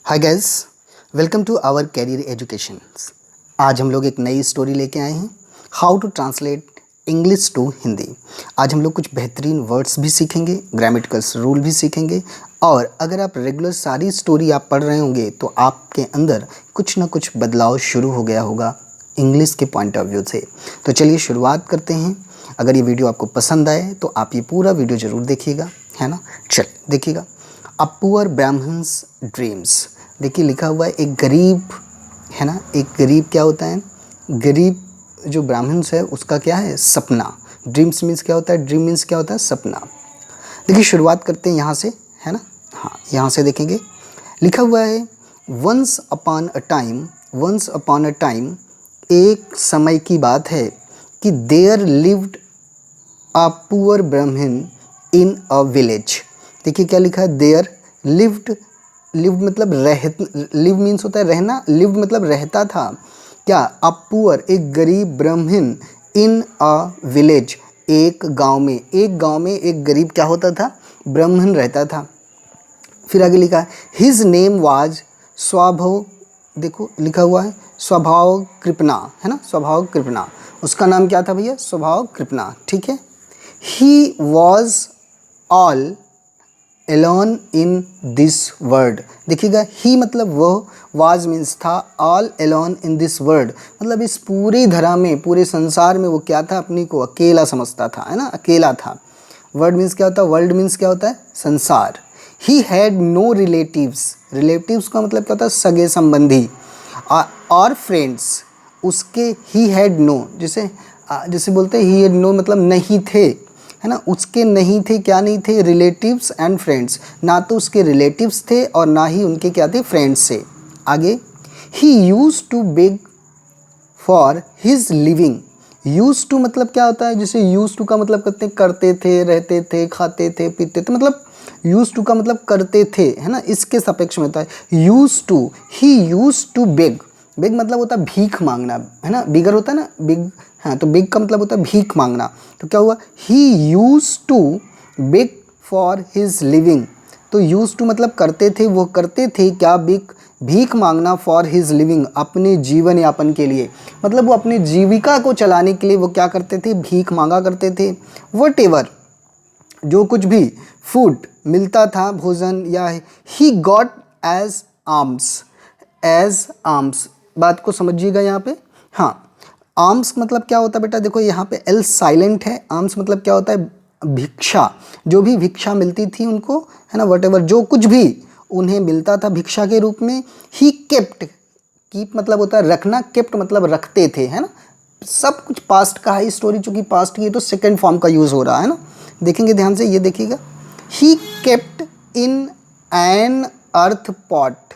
Hi guys, welcome to our career education. आज हम लोग एक नई स्टोरी लेके आए हैं, how to translate English to Hindi. आज हम लोग कुछ बेहतरीन वर्ड्स भी सीखेंगे, ग्रामेटिकल्स रूल भी सीखेंगे और अगर आप रेगुलर सारी स्टोरी आप पढ़ रहे होंगे तो आपके अंदर कुछ ना कुछ बदलाव शुरू हो गया होगा इंग्लिश के पॉइंट ऑफ व्यू से। तो चलिए शुरुआत करते हैं। अगर ये वीडियो आपको पसंद आए तो आप ये पूरा वीडियो ज़रूर देखिएगा, है ना। चलिए देखिएगा। A poor brahmins dreams. देखिए लिखा हुआ है एक गरीब, है ना। एक गरीब क्या होता है? गरीब जो ब्राह्मण्स है उसका क्या है? सपना। ड्रीम्स मीन्स क्या होता है? ड्रीम मीन्स क्या होता है? सपना। देखिए शुरुआत करते हैं यहाँ से, है ना। हाँ, यहाँ से देखेंगे। लिखा हुआ है once upon a time, once upon a time, एक समय की बात है कि देयर लिव्ड अ पुअर ब्राह्मण इन अ विलेज। देखिए क्या लिखा है? देयर लिव्ड, लिव्ड मतलब लिव मीन्स होता है रहना, लिव्ड मतलब रहता था। क्या? अ पुअर एक गरीब, ब्राह्मण इन अ विलेज एक गांव में, एक गांव में एक गरीब क्या होता था? ब्राह्मण रहता था। फिर आगे लिखा है हिज नेम वाज स्वभाव। देखो लिखा हुआ है स्वभाव कृपना, है ना। स्वभाव कृपना, उसका नाम क्या था भैया? स्वभाव कृपना, ठीक है। He was all alone in this world. देखिएगा, ही मतलब वह, वाज मीन्स था, all alone in this world मतलब इस पूरी धरा में, पूरे संसार में वो क्या था? अपनी को अकेला समझता था, है ना। अकेला था। वर्ल्ड मीन्स क्या होता है? वर्ल्ड मीन्स क्या होता है? संसार। He had no relatives. Relatives का मतलब क्या होता है? सगे संबंधी। और फ्रेंड्स उसके, ही हैड नो, जैसे जैसे बोलते हैं ही हैड नो मतलब नहीं थे, है ना। उसके नहीं थे, क्या नहीं थे? Relatives and friends. ना तो उसके रिलेटिव्स थे और ना ही उनके क्या थे? फ्रेंड्स थे। आगे ही use to beg for his living. Use to मतलब क्या होता है? जैसे यूज टू का मतलब करते करते थे, रहते थे, खाते थे, पीते थे, मतलब यूज टू का मतलब करते थे, है ना। इसके सापेक्ष में होता है used to. He use to beg. Beg मतलब होता है भीख मांगना, है ना। बिगर होता है ना, बिग। हाँ, तो बिग का मतलब होता है भीख मांगना। तो क्या हुआ? He use to beg for his living. तो यूज टू मतलब करते थे, वो करते थे क्या? भीख मांगना फॉर हिज लिविंग, अपने जीवन यापन के लिए। मतलब वो अपनी जीविका को चलाने के लिए वो क्या करते थे? भीख मांगा करते थे। वट एवर, जो कुछ भी फूड मिलता था, भोजन, या he got as alms. As alms, बात को समझिएगा यहाँ पे। हाँ, आर्म्स मतलब क्या होता है बेटा? देखो यहाँ पे एल साइलेंट है। आर्म्स मतलब क्या होता है? भिक्षा। जो भी भिक्षा मिलती थी उनको, है ना, वट एवर जो कुछ भी उन्हें मिलता था भिक्षा के रूप में। ही केप्ट, कीप मतलब होता है रखना, केप्ट मतलब रखते थे, है ना। सब कुछ पास्ट का है स्टोरी, चूंकि पास्ट की है तो सेकेंड फॉर्म का यूज़ हो रहा है ना। देखेंगे ध्यान से, ये देखिएगा। He kept in an earth pot.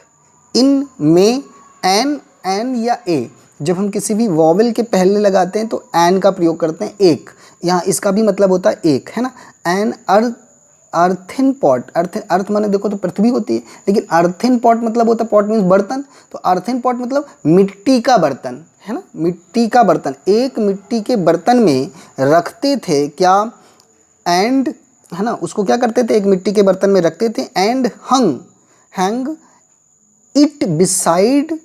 In में एन या ए, जब हम किसी भी वॉवेल के पहले लगाते हैं तो एन का प्रयोग करते हैं, एक। यहाँ इसका भी मतलब होता है एक, है ना। एन अर्थ, अर्थन पॉट। अर्थ माने देखो तो पृथ्वी होती है, लेकिन अर्थन पॉट मतलब होता है, पॉट मीन्स बर्तन, तो अर्थन पॉट मतलब मिट्टी का बर्तन, है ना। मिट्टी का बर्तन, एक मिट्टी के बर्तन में रखते थे क्या? एंड, है ना, उसको क्या करते थे? एक मिट्टी के बर्तन में रखते थे। And hang it beside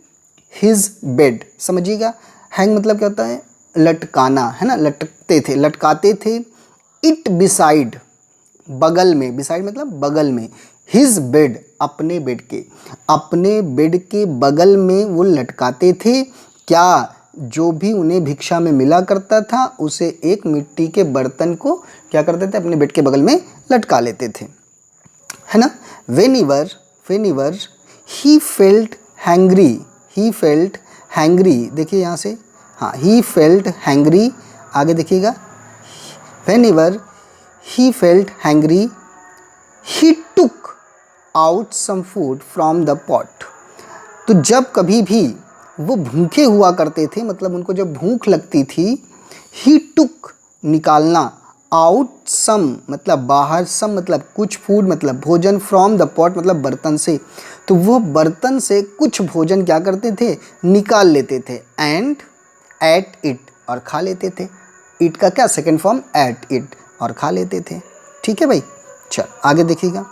his bed. समझिएगा, हैंग मतलब क्या होता है? लटकाना, है ना। लटकते थे, लटकाते थे। इट बिसाइड बगल में, बिसाइड मतलब बगल में, हिज बेड अपने बेड के, अपने बेड के बगल में वो लटकाते थे क्या? जो भी उन्हें भिक्षा में मिला करता था उसे एक मिट्टी के बर्तन को क्या करते थे? अपने बेड के बगल में लटका लेते थे, है ना। Whenever he felt hungry. He felt hungry, देखिए यहाँ से, हाँ, ही फेल्ट हैंग्री। आगे देखिएगा, वेनिवर he felt hungry he took out some food from the pot। तो जब कभी भी वो भूखे हुआ करते थे, मतलब उनको जब भूख लगती थी, he took निकालना, out some मतलब बाहर, some मतलब कुछ, food मतलब भोजन, from the pot मतलब बर्तन से। तो वो बर्तन से कुछ भोजन क्या करते थे? निकाल लेते थे। and at it और खा लेते थे। इट का क्या? सेकेंड फॉर्म एट इट, और खा लेते थे। ठीक है भाई, चल आगे देखिएगा।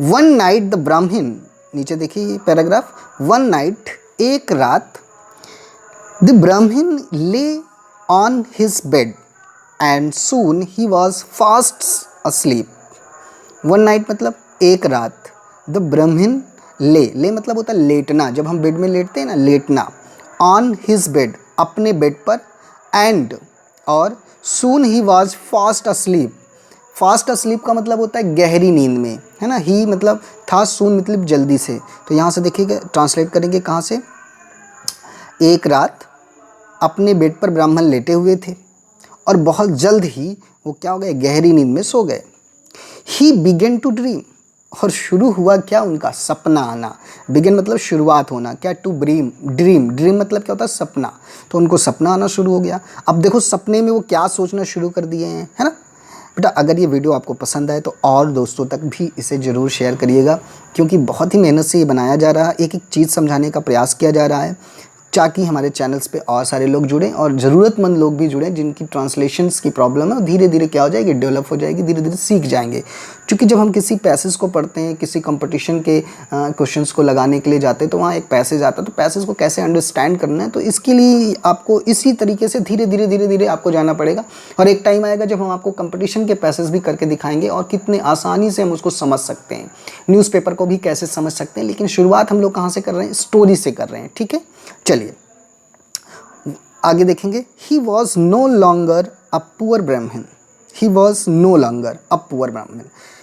वन नाइट द ब्राह्मण नीचे देखिए पैराग्राफ, वन नाइट, एक रात, द ब्राह्मण ले on his bed and soon he was fast asleep. One night मतलब एक रात, द ब्राह्मण ले मतलब होता है लेटना, जब हम बेड में लेटते हैं ना, लेटना, ऑन हिज बेड अपने बेड पर, एंड और soon he was fast asleep. Fast asleep का मतलब होता है गहरी नींद में, है ना। ही मतलब था, सून मतलब जल्दी से। तो यहाँ से देखिएगा ट्रांसलेट करेंगे कहाँ से, एक रात अपने बेड पर ब्राह्मण लेटे हुए थे और बहुत जल्द ही वो क्या हो गए, गहरी नींद में सो गए। ही बिगेन टू ड्रीम, और शुरू हुआ क्या, उनका सपना आना। बिगिन मतलब शुरुआत होना, क्या, टू ड्रीम, ड्रीम मतलब क्या होता है, सपना। तो उनको सपना आना शुरू हो गया। अब देखो सपने में वो क्या सोचना शुरू कर दिए हैं, है ना। बेटा अगर ये वीडियो आपको पसंद आए तो और दोस्तों तक भी इसे ज़रूर शेयर करिएगा, क्योंकि बहुत ही मेहनत से ये बनाया जा रहा है, एक एक चीज़ समझाने का प्रयास किया जा रहा है, ताकि हमारे चैनल्स पे और सारे लोग जुड़ें और ज़रूरतमंद लोग भी जुड़ें जिनकी ट्रांसलेशंस की प्रॉब्लम है। और धीरे धीरे क्या हो जाएगी, डेवलप हो जाएगी, धीरे धीरे सीख जाएंगे। क्योंकि जब हम किसी पैसेज को पढ़ते हैं, किसी कंपटीशन के क्वेश्चंस को लगाने के लिए जाते हैं, तो वहाँ एक पैसेज आता है, तो पैसेज को कैसे अंडरस्टैंड करना है, तो इसके लिए आपको इसी तरीके से धीरे धीरे आपको जाना पड़ेगा। और एक टाइम आएगा जब हम आपको कंपटीशन के पैसेज भी करके दिखाएंगे और कितने आसानी से हम उसको समझ सकते हैं, न्यूज़पेपर को भी कैसे समझ सकते हैं। लेकिन शुरुआत हम लोग कहाँ से कर रहे हैं, स्टोरी से कर रहे हैं, ठीक है। चलिए आगे देखेंगे। He was no longer a poor Brahmin, he was no longer a poor Brahmin.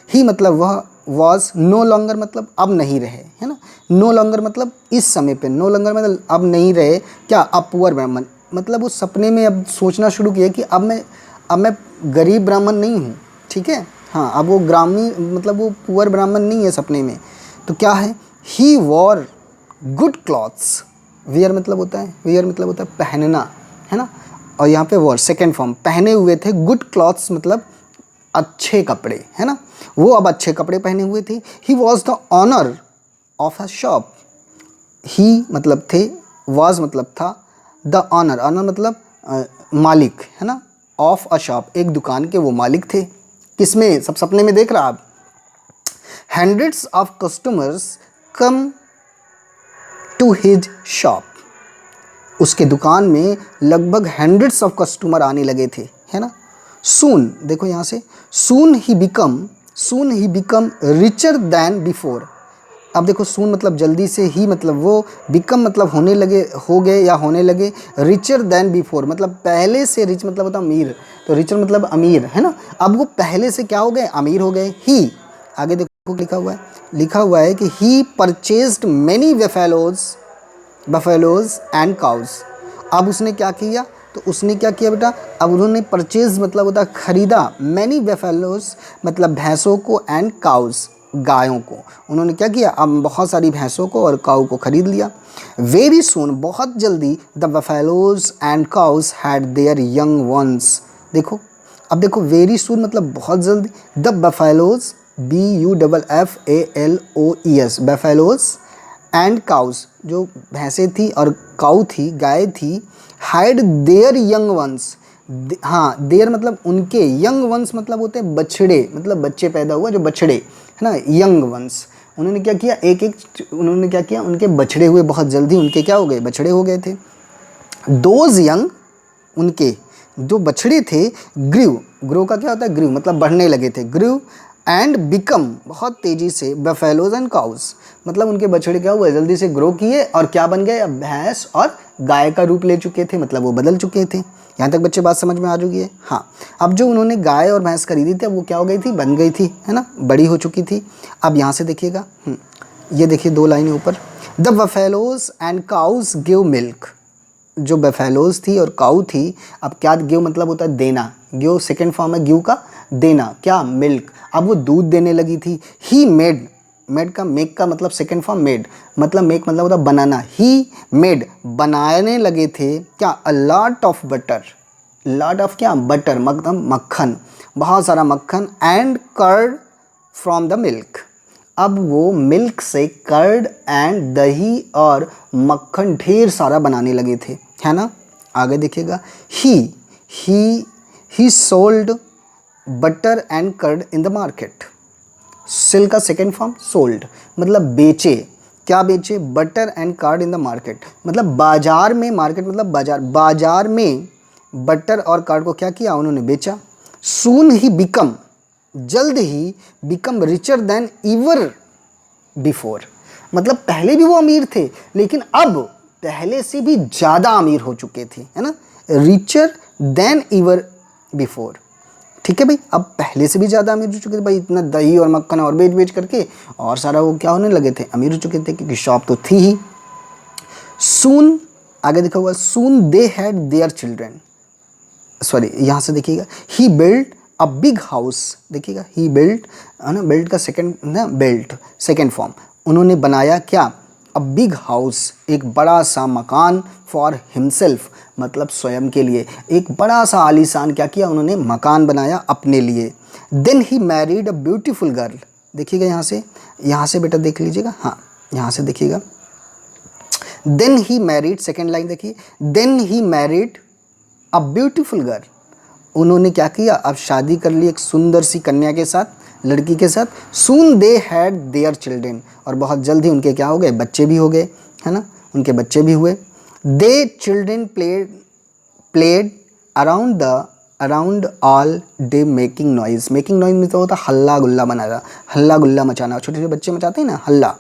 He मतलब वह, वॉज नो लॉन्गर मतलब अब नहीं रहे, है ना। नो लॉन्गर मतलब इस समय पे, नो लॉन्गर मतलब अब नहीं रहे, क्या, अ पुअर ब्राह्मण मतलब वो सपने में अब सोचना शुरू किया कि अब मैं गरीब ब्राह्मण नहीं हूँ, ठीक है। हाँ, अब वो ग्रामीण मतलब वो पुअर ब्राह्मण नहीं है सपने में। तो क्या है, ही वॉर गुड क्लॉथ्स, वियर मतलब होता है, वियर मतलब होता है पहनना, है ना। और यहाँ पे वॉर सेकेंड फॉर्म, पहने हुए थे, गुड क्लॉथ्स मतलब अच्छे कपड़े, है ना। वो अब अच्छे कपड़े पहने हुए थे। He was the owner of a shop, he मतलब थे, वॉज मतलब था, द ऑनर, ऑनर मतलब मालिक, है ना, ऑफ अ शॉप एक दुकान के वो मालिक थे। किसमें, सब सपने में देख रहा आप। Hundreds of customers come to his shop, उसके दुकान में लगभग हंड्रेड्स ऑफ कस्टमर आने लगे थे, है ना। सून देखो यहाँ से, soon he become richer than before. अब देखो सून मतलब जल्दी से, ही मतलब वो, बिकम मतलब होने लगे, हो गए या होने लगे, रिचर दैन बिफोर मतलब पहले से, रिच मतलब होता अमीर, तो रिचर मतलब अमीर, है ना। अब वो पहले से क्या हो गए, अमीर हो गए। ही आगे देखो लिखा हुआ है कि he purchased many buffaloes and cows. अब उसने क्या किया, तो उसने क्या किया बेटा, अब उन्होंने परचेज मतलब होता खरीदा, मैनी बफेलोज मतलब भैंसों को, एंड काउज गायों को। उन्होंने क्या किया, अब बहुत सारी भैंसों को और काऊ को खरीद लिया। वेरी सून बहुत जल्दी, the buffaloes and cows had their young ones. देखो अब देखो, वेरी सून मतलब बहुत जल्दी, the buffaloes BUFFALOES buffaloes and cows जो भैंसें थी और काऊ थी, गाय थी, हाइड देयर यंग वंस। हाँ, देयर मतलब उनके, यंग वंस मतलब होते हैं बछड़े, मतलब बच्चे पैदा हुआ जो बछड़े, है ना, यंग वंस। उन्होंने क्या किया, उन्होंने क्या किया, उनके बछड़े हुए बहुत जल्दी, उनके क्या हो गए, बछड़े हो गए थे। दोज यंग, उनके जो बछड़े थे, ग्रो का क्या होता है, ग्रू मतलब बढ़ने लगे थे, ग्रू एंड बिकम बहुत तेज़ी से, बफेलोज एंड काउज मतलब उनके बछड़े क्या हुए, जल्दी से ग्रो किए और क्या बन गए, अब भैंस और गाय का रूप ले चुके थे, मतलब वो बदल चुके थे। यहाँ तक बच्चे बात समझ में आ चुकी है। हाँ, अब जो उन्होंने गाय और भैंस खरीदी थी, अब वो क्या हो गई थी, बन गई थी, है ना, बड़ी हो चुकी थी। अब यहाँ से देखिएगा, ये देखिए दो लाइनें ऊपर, the buffaloes and cows give milk. जो बफेलोज थी और काऊ थी, अब क्या, गिव मतलब होता है देना, गिव सेकेंड फॉर्म है गिव का, देना, क्या, मिल्क। अब वो दूध देने लगी थी। ही मेड का मेक का मतलब सेकेंड फॉर्म मेड, मतलब मेक मतलब होता बनाना। ही मेड बनाने लगे थे, क्या, a lot of butter, lot of क्या, बटर मतलब मक्खन, बहुत सारा मक्खन, and curd from the milk. अब वो मिल्क से कर्ड एंड दही और मक्खन ढेर सारा बनाने लगे थे, है ना। आगे देखिएगा, he sold butter and curd in the market. Sell का सेकेंड फॉर्म सोल्ड मतलब बेचे, क्या बेचे? Butter and curd in the market, मतलब बाजार में, मार्केट मतलब बाजार, बाजार में बटर और कार्ड को क्या किया? उन्होंने बेचा। सून ही बिकम, जल्द ही, become richer then ever before, मतलब पहले भी वो अमीर थे लेकिन अब पहले से भी ज़्यादा अमीर हो चुके थे, है ना, रिचर देन एवर बिफोर। ठीक है भाई, अब पहले से भी ज़्यादा अमीर हो चुके थे भाई, इतना दही और मक्खन और बेच बेच करके और सारा वो क्या होने लगे थे? अमीर हो चुके थे, क्योंकि शॉप तो थी ही। सून, आगे देखा हुआ, soon they had their children, sorry यहाँ से देखिएगा, he built a big house, देखिएगा ही बिल्ट, है ना, बिल्ट का सेकंड ना, बिल्ट सेकंड फॉर्म, उन्होंने बनाया क्या? अ बिग हाउस, एक बड़ा सा मकान, फॉर हिमसेल्फ, मतलब स्वयं के लिए, एक बड़ा सा आलीशान क्या किया? उन्होंने मकान बनाया अपने लिए। Then he married a beautiful girl, देखिएगा यहाँ से बेटा देख लीजिएगा, हाँ यहाँ से देखिएगा, then he married, second line देखिए, then he married a beautiful girl, उन्होंने क्या किया? अब शादी कर ली एक सुंदर सी कन्या के साथ, लड़की के साथ। सून दे हैड देयर चिल्ड्रन, और बहुत जल्द ही उनके क्या हो गए? बच्चे भी हो गए, है ना, उनके बच्चे भी हुए। They children played around all day making noise, making noise में तो होता हल्ला गुल्ला बनाना, हल्ला गुल्ला मचाना, छोटे छोटे बच्चे मचाते हैं ना हल्ला,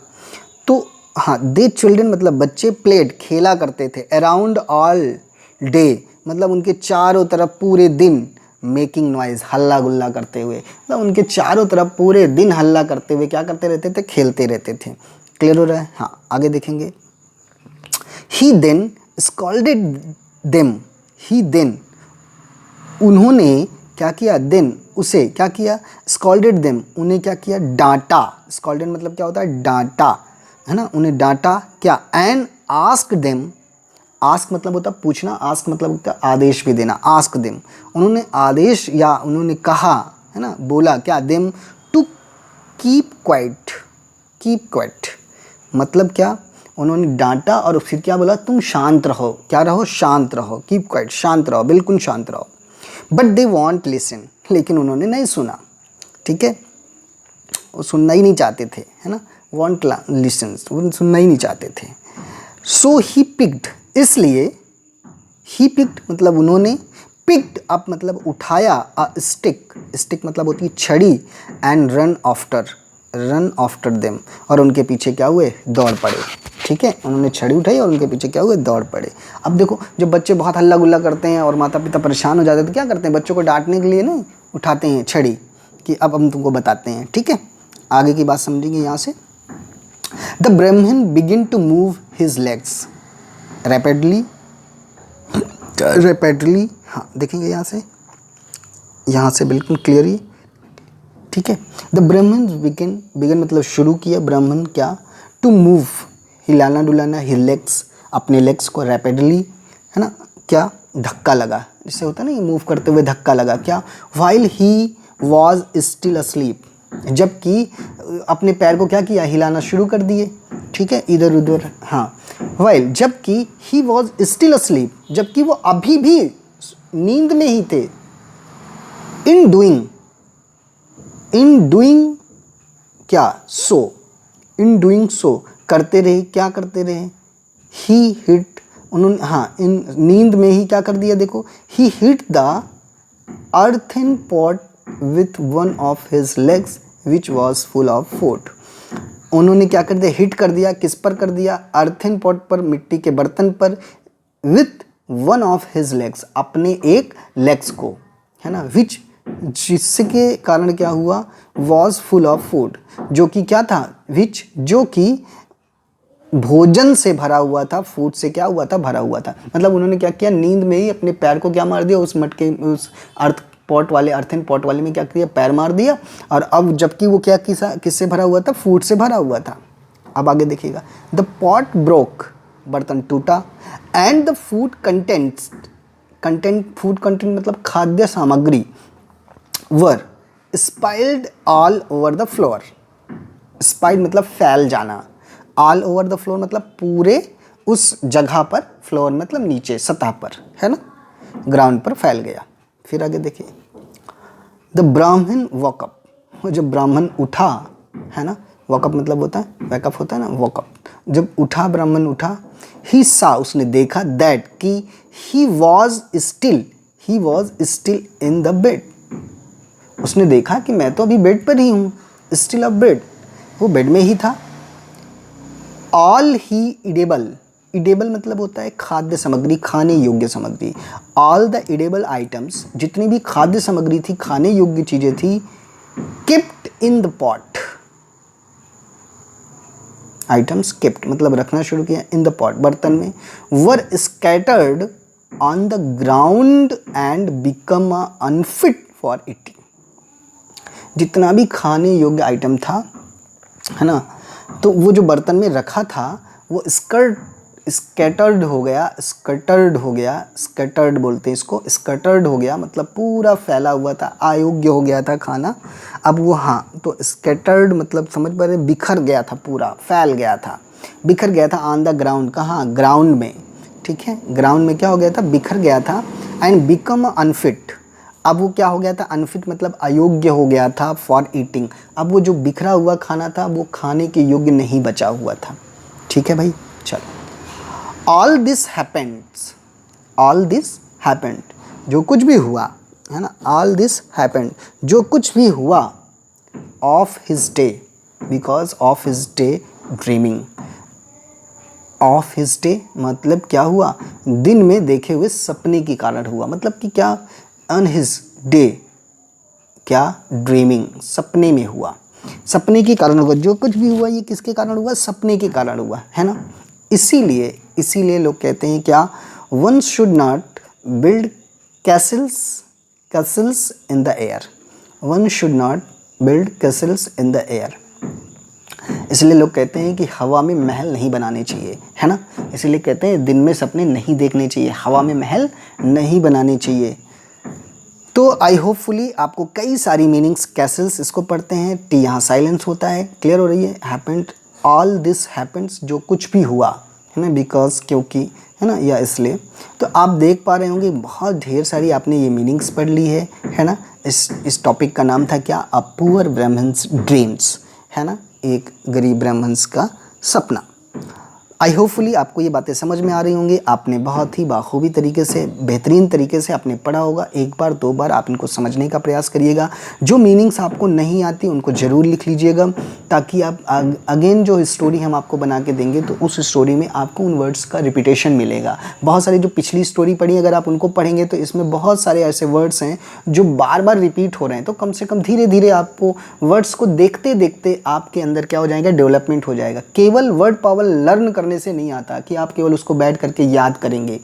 तो हाँ, दे चिल्ड्रन मतलब बच्चे, प्लेड खेला करते थे, अराउंड ऑल डे मतलब उनके चारों तरफ पूरे दिन, मेकिंग नॉइज हल्ला गुल्ला करते हुए, मतलब उनके चारों तरफ पूरे दिन हल्ला करते हुए क्या करते रहते थे? खेलते रहते थे। क्लियर हो रहा है? हाँ, आगे देखेंगे। ही देन स्कॉल्डेड देम, ही देन, उन्होंने क्या किया? देन, उसे क्या किया? स्कॉल्डेड देम, उन्हें क्या किया? डांटा। स्कॉल्डेड मतलब क्या होता है? डांटा, है ना, उन्हें डांटा क्या? एंड आस्क देम, आस्क मतलब होता है पूछना, आस्क मतलब होता है आदेश भी देना, आस्क देम, उन्होंने आदेश या उन्होंने कहा, है ना, बोला क्या? Them to keep quiet, keep quiet मतलब क्या? उन्होंने डांटा और फिर क्या बोला? तुम शांत रहो, क्या रहो? शांत रहो, कीप क्वाइट, शांत रहो, बिल्कुल शांत रहो। बट दे वॉन्ट लिसन, लेकिन उन्होंने नहीं सुना, ठीक है, वो सुनना ही नहीं चाहते थे, है ना, वॉन्ट लिसन, वो सुनना ही नहीं चाहते थे। सो ही पिक्ड, इसलिए ही पिक्ड मतलब उन्होंने, पिक्ड अप मतलब उठाया, अ स्टिक, स्टिक मतलब होती है छड़ी, एंड रन आफ्टर देम, और उनके पीछे क्या हुए? दौड़ पड़े। ठीक है, उन्होंने छड़ी उठाई और उनके पीछे क्या हुए? दौड़ पड़े। अब देखो, जब बच्चे बहुत हल्ला गुल्ला करते हैं और माता पिता परेशान हो जाते हैं तो क्या करते हैं? बच्चों को डांटने के लिए ना उठाते हैं छड़ी, कि अब हम तुमको बताते हैं। ठीक है, आगे की बात समझेंगे यहाँ से। The brahmin begin to move his legs rapidly, हाँ देखेंगे यहाँ से बिल्कुल क्लियरली। ठीक है, द ब्राह्मण बिगिन मतलब शुरू किया, ब्राह्मण क्या? टू मूव, हिलाना डुलाना, हिल लेग्स, अपने लेग्स को, रैपिडली, है ना, क्या? धक्का लगा, जिससे होता है ना, मूव करते हुए धक्का लगा, क्या? While he was still asleep, जबकि अपने पैर को क्या किया? हिलाना शुरू कर दिए। ठीक है, इधर उधर, हाँ, व्हाइल जबकि, ही वॉज स्टिल अस्लीप, जबकि वो अभी भी नींद में ही थे। इन डूइंग क्या? सो, इन डूइंग सो करते रहे, क्या करते रहे? ही हिट, उन्होंने, हाँ, इन नींद में ही क्या कर दिया? देखो, he hit the earthen pot with one of his legs which was full of food, उन्होंने क्या कर दिया? हिट कर दिया, किस पर कर दिया? अर्थन पॉट पर, मिट्टी के बर्तन पर, with one of his legs, अपने एक लेग्स को, है ना, विच, जिसके कारण क्या हुआ? वॉज फुल ऑफ फूड, जो कि क्या था? विच, जो कि भोजन से भरा हुआ था, फूड से क्या हुआ था? भरा हुआ था। मतलब उन्होंने क्या किया? नींद में ही अपने पैर को क्या मार दिया? उस मटके, उस अर्थन पॉट वाले में क्या किया? पैर मार दिया, और अब जबकि वो क्या किससे भरा हुआ था? फूड से भरा हुआ था। अब आगे देखिएगा, द पॉट ब्रोक, बर्तन टूटा, एंड द फूड कंटेंट मतलब खाद्य सामग्री, वर spoiled all over the floor, spoiled मतलब फैल जाना, ऑल ओवर द फ्लोर मतलब पूरे उस जगह पर, फ्लोर मतलब नीचे सतह पर, है ना, ग्राउंड पर फैल गया। फिर आगे देखिए, द ब्राह्मण वॉक अप, जब ब्राह्मण उठा, है ना, वॉकअप मतलब होता है वैकअप होता है ना, वॉकअप। जब उठा ब्राह्मण उठा, ही सा उसने देखा, दैट कि he was still in the bed, उसने देखा कि मैं तो अभी बेड पर ही हूँ, स्टिल अ बेड, वो बेड में ही था। ऑल ही इडेबल, इडेबल मतलब होता है खाद्य सामग्री, खाने योग्य सामग्री। ऑल द इडेबल आइटम्स, जितनी भी खाद्य सामग्री थी, खाने योग्य चीजें थी, kept in the pot, items kept मतलब रखना शुरू किया, इन द पॉट बर्तन में, were scattered on the ground and become unfit for eating. जितना भी खाने योग्य आइटम था, है ना, तो वो जो बर्तन में रखा था वो स्कैटर्ड हो गया, स्कैटर्ड बोलते हैं इसको, स्कैटर्ड हो गया मतलब पूरा फैला हुआ था, अयोग्य हो गया था खाना। अब वो, हाँ, तो स्कैटर्ड मतलब समझ पा रहे, बिखर गया था, पूरा फैल गया था, बिखर गया था। ऑन द ग्राउंड, कहाँ, ग्राउंड में, ठीक है, ग्राउंड में क्या हो गया था, बिखर गया था। एंड बिकम अनफिट, अब वो क्या हो गया था, अनफिट मतलब अयोग्य हो गया था फॉर ईटिंग। अब वो जो बिखरा हुआ खाना था वो खाने के योग्य नहीं बचा हुआ था। ठीक है भाई, चलो। ऑल दिस हैपेंड, जो कुछ भी हुआ, है ना, ऑल दिस हैपेंड, जो कुछ भी हुआ, of his day, because of his day dreaming. Of his day मतलब क्या हुआ, दिन में देखे हुए सपने के कारण हुआ, मतलब कि क्या, ऑन हिज डे, क्या, ड्रीमिंग, सपने में हुआ, सपने के कारण हुआ। जो कुछ भी हुआ ये किसके कारण हुआ, सपने के कारण हुआ, है ना। इसीलिए लोग कहते हैं क्या, one should not build Castle's in the air, one should not build Castle's in the air. इसलिए लोग कहते हैं कि हवा में महल नहीं बनाने चाहिए, है ना। इसलिए कहते हैं दिन में सपने नहीं देखने चाहिए, हवा में महल नहीं बनाने चाहिए। तो आई होपफुली आपको कई सारी मीनिंग्स, कैसल्स इसको पढ़ते हैं, टी यहाँ साइलेंस होता है, क्लियर हो रही है। हैपेंड, ऑल दिस हैपेंस, जो कुछ भी हुआ, है ना, बिकॉज क्योंकि, है ना, या इसलिए। तो आप देख पा रहे होंगे बहुत ढेर सारी आपने ये मीनिंग्स पढ़ ली है ना। इस टॉपिक का नाम था क्या, अ पुअर ब्राह्मण्स ड्रीम्स, है ना, एक गरीब ब्राह्मण्स का सपना। आई होपफुली आपको ये बातें समझ में आ रही होंगी, आपने बहुत ही बाखूबी तरीके से, बेहतरीन तरीके से आपने पढ़ा होगा। एक बार दो बार आप इनको समझने का प्रयास करिएगा। जो मीनिंग्स आपको नहीं आती उनको ज़रूर लिख लीजिएगा, ताकि आप अगेन जो स्टोरी हम आपको बना के देंगे तो उस स्टोरी में आपको उन वर्ड्स का रिपीटेशन मिलेगा। बहुत सारी जो पिछली स्टोरी पढ़ी, अगर आप उनको पढ़ेंगे तो इसमें बहुत सारे ऐसे वर्ड्स हैं जो बार बार रिपीट हो रहे हैं। तो कम से कम धीरे धीरे आपको वर्ड्स को देखते देखते आपके अंदर क्या हो जाएगा, डेवलपमेंट हो जाएगा। केवल वर्ड पावर लर्न करने से नहीं आता कि आप केवल उसको बैठ करके याद करेंगे।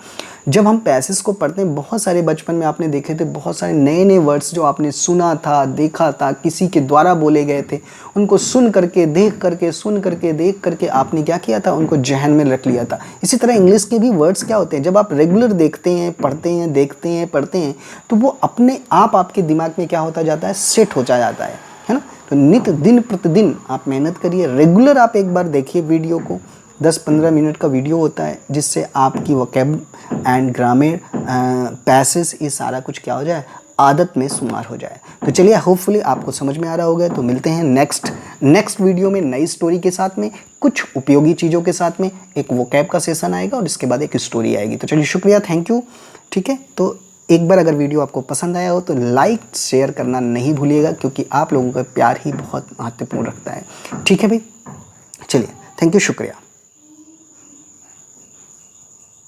जब हम पैसेज को पढ़ते हैं, बहुत सारे बचपन में आपने देखे थे, बहुत सारे नए नए वर्ड्स जो आपने सुना था, देखा था, किसी के द्वारा बोले गए थे, उनको सुन करके, देख करके, सुन करके, देख करके आपने क्या किया था, उनको जहन में रख लिया था। इसी तरह इंग्लिश के भी वर्ड्स क्या होते हैं, जब आप रेगुलर देखते हैं, पढ़ते हैं, देखते हैं, पढ़ते हैं, तो वो अपने आप आपके दिमाग में क्या होता जाता है, सेट हो जाता है ना। तो नित्य दिन प्रतिदिन आप मेहनत करिए, रेगुलर आप एक बार देखिए वीडियो को, 10-15 मिनट का वीडियो होता है, जिससे आपकी वोकैब एंड ग्रामर, पैसेज, ये सारा कुछ क्या हो जाए, आदत में शुमार हो जाए। तो चलिए, होपफुली आपको समझ में आ रहा होगा। तो मिलते हैं नेक्स्ट वीडियो में नई स्टोरी के साथ में, कुछ उपयोगी चीज़ों के साथ में। एक वोकैब का सेशन आएगा और इसके बाद एक स्टोरी आएगी। तो चलिए, शुक्रिया, थैंक यू। ठीक है, तो एक बार अगर वीडियो आपको पसंद आया हो तो लाइक शेयर करना नहीं भूलिएगा, क्योंकि आप लोगों का प्यार ही बहुत महत्वपूर्ण रखता है। ठीक है भाई, चलिए, थैंक यू, शुक्रिया।